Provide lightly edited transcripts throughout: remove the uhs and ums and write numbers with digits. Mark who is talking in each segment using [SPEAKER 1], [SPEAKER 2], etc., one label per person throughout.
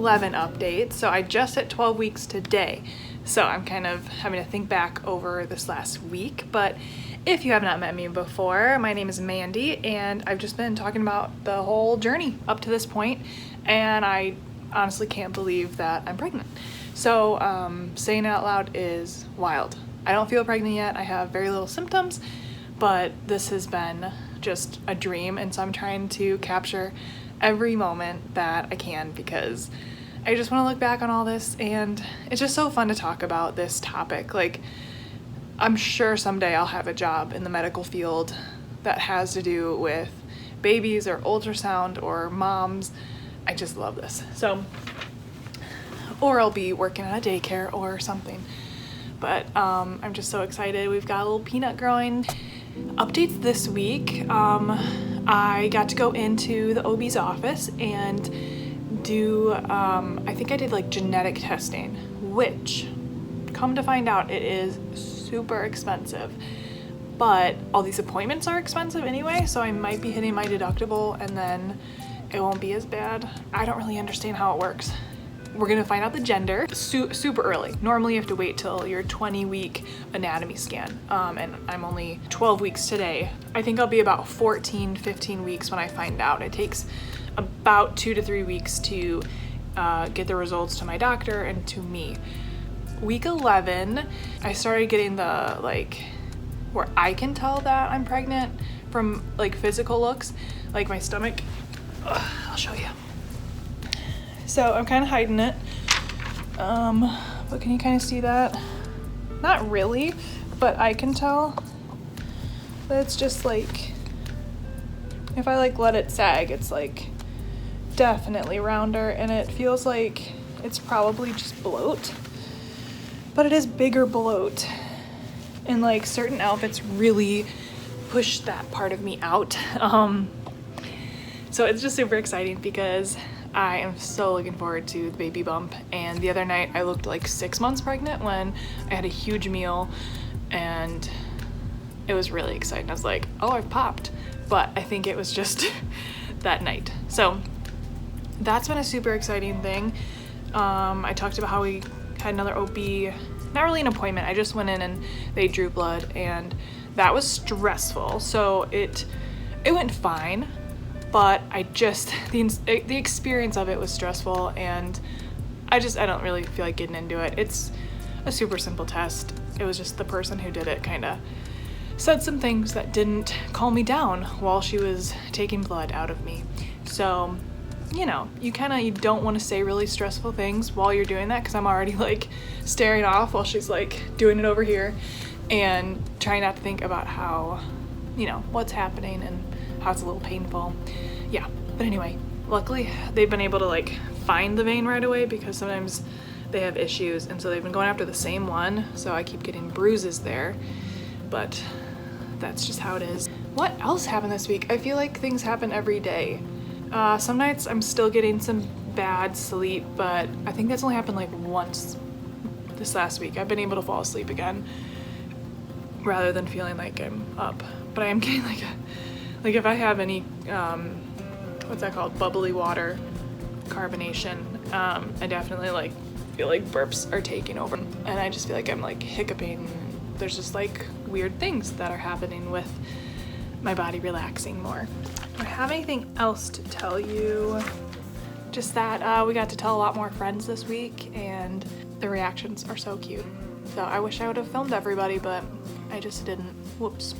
[SPEAKER 1] 11 update. So I just hit 12 weeks today. So I'm kind of having to think back over this last week. But if you have not met me before, my name is Mandy, and I've just been talking about the whole journey up to this point, and I honestly can't believe that I'm pregnant. So saying it out loud is wild. I don't feel pregnant yet. I have very little symptoms, but this has been just a dream, and so I'm trying to capture every moment that I can because I just want to look back on all this, and it's just so fun to talk about this topic. Like, I'm sure someday I'll have a job in the medical field that has to do with babies or ultrasound or moms. I just love this. So, or I'll be working at a daycare or something. But I'm just so excited. We've got a little peanut growing. Updates this week. I got to go into the OB's office and do, I think I did like genetic testing, which, come to find out, it is super expensive. But all these appointments are expensive anyway, so I might be hitting my deductible and then it won't be as bad. I don't really understand how it works. We're gonna find out the gender super early. Normally you have to wait till your 20-week anatomy scan, and I'm only 12 weeks today. I think I'll be about 14, 15 weeks when I find out. It takes about 2 to 3 weeks to get the results to my doctor and to me. Week 11, I started getting the, like, where I can tell that I'm pregnant from like physical looks, like my stomach. I'll show you. So I'm kind of hiding it, but can you kind of see that? Not really, but I can tell that it's just like, if I like let it sag, it's like definitely rounder, and it feels like it's probably just bloat, but it is bigger bloat, and like certain outfits really push that part of me out. So it's just super exciting because I am so looking forward to the baby bump. And the other night I looked like 6 months pregnant when I had a huge meal, and it was really exciting. I was like, oh, I've popped. But I think it was just that night. So that's been a super exciting thing. I talked about how we had another OB, not really an appointment. I just went in and they drew blood, and that was stressful. So it went fine. But I just, the experience of it was stressful, and I don't really feel like getting into it. It's a super simple test. It was just the person who did it kind of said some things that didn't calm me down while she was taking blood out of me. So, you know, you don't want to say really stressful things while you're doing that, because I'm already like staring off while she's like doing it over here, and trying not to think about how, you know, what's happening and how it's a little painful. Yeah, but anyway, luckily they've been able to like find the vein right away, because sometimes they have issues, and so they've been going after the same one, so I keep getting bruises there, but that's just how it is. What else happened this week? I feel like things happen every day. Some nights I'm still getting some bad sleep, but I think that's only happened like once this last week. I've been able to fall asleep again rather than feeling like I'm up, but I am getting like if I have any, what's that called? Bubbly water, carbonation, I definitely like feel like burps are taking over, and I just feel like I'm like hiccuping. There's just like weird things that are happening with my body relaxing more. Do I have anything else to tell you? Just that we got to tell a lot more friends this week, and the reactions are so cute. So I wish I would have filmed everybody, but I just didn't. Whoops.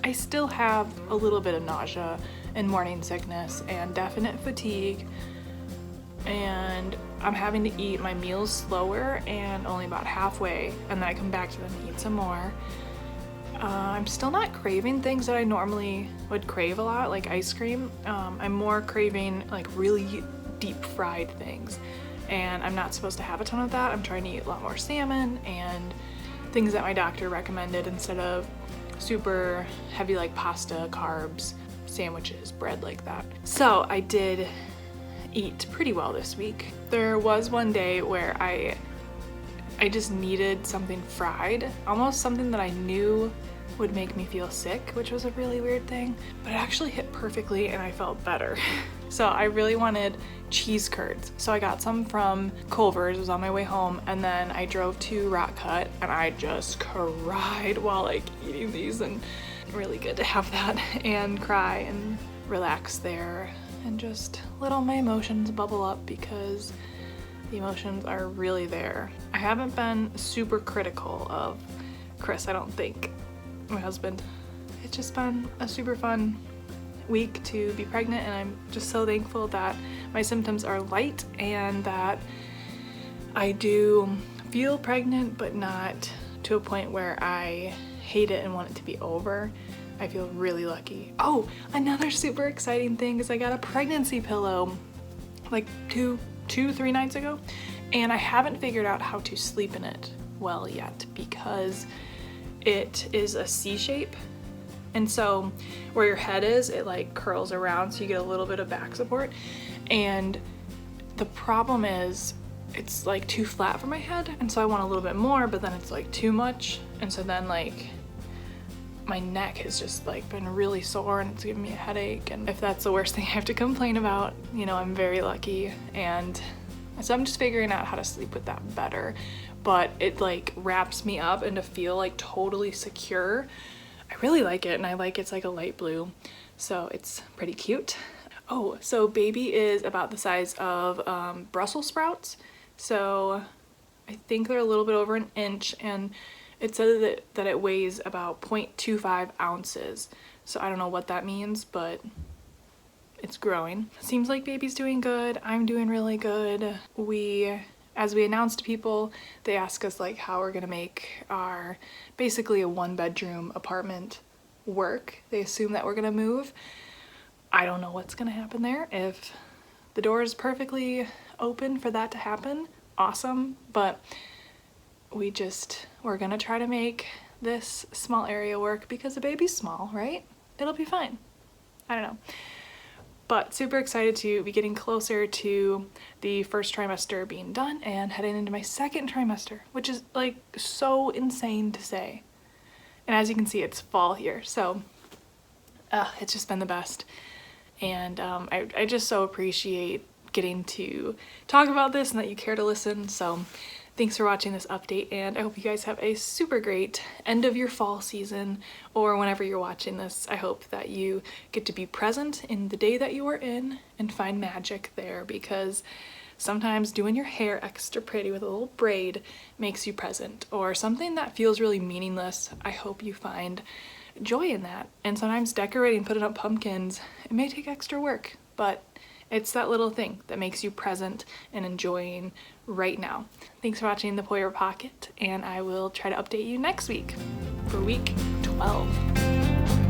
[SPEAKER 1] I still have a little bit of nausea and morning sickness and definite fatigue, and I'm having to eat my meals slower and only about halfway, and then I come back to them and eat some more. I'm still not craving things that I normally would crave a lot, like ice cream. I'm more craving like really deep fried things, and I'm not supposed to have a ton of that. I'm trying to eat a lot more salmon and things that my doctor recommended instead of super heavy like pasta, carbs, sandwiches, bread, like that. So I did eat pretty well this week. There was one day where I just needed something fried, almost something that I knew would make me feel sick, which was a really weird thing, but it actually hit perfectly and I felt better. So I really wanted cheese curds. So I got some from Culver's, it was on my way home, and then I drove to Rock Cut and I just cried while like eating these, and really good to have that and cry and relax there and just let all my emotions bubble up, because the emotions are really there. I haven't been super critical of Chris, I don't think, my husband. It's just been a super fun week to be pregnant, and I'm just so thankful that my symptoms are light and that I do feel pregnant, but not to a point where I hate it and want it to be over. I feel really lucky. Oh, another super exciting thing is I got a pregnancy pillow like two, 3 nights ago, and I haven't figured out how to sleep in it well yet because it is a C shape. And so where your head is, it like curls around so you get a little bit of back support. And the problem is it's like too flat for my head. And so I want a little bit more, but then it's like too much. And so then like my neck has just like been really sore and it's giving me a headache. And if that's the worst thing I have to complain about, you know, I'm very lucky. And so I'm just figuring out how to sleep with that better. But it like wraps me up and to feel like totally secure. I really like it, and I like it's like a light blue, so it's pretty cute. Oh, so baby is about the size of Brussels sprouts, so I think they're a little bit over an inch, and it says that it weighs about 0.25 ounces, so I don't know what that means, but it's growing. Seems like baby's doing good. I'm doing really good. As we announced to people, they ask us like how we're gonna make our basically a 1-bedroom apartment work. They assume that we're gonna move. I don't know what's gonna happen there. If the door is perfectly open for that to happen, awesome. But we're gonna try to make this small area work because the baby's small, right? It'll be fine. I don't know. But super excited to be getting closer to the first trimester being done and heading into my second trimester, which is like so insane to say. And as you can see, it's fall here, so it's just been the best. And I just so appreciate getting to talk about this and that you care to listen. So thanks for watching this update, and I hope you guys have a super great end of your fall season, or whenever you're watching this. I hope that you get to be present in the day that you are in and find magic there, because sometimes doing your hair extra pretty with a little braid makes you present, or something that feels really meaningless. I hope you find joy in that. And sometimes decorating, putting up pumpkins, it may take extra work, but it's that little thing that makes you present and enjoying right now. Thanks for watching the Poirier Pocket, and I will try to update you next week for week 12.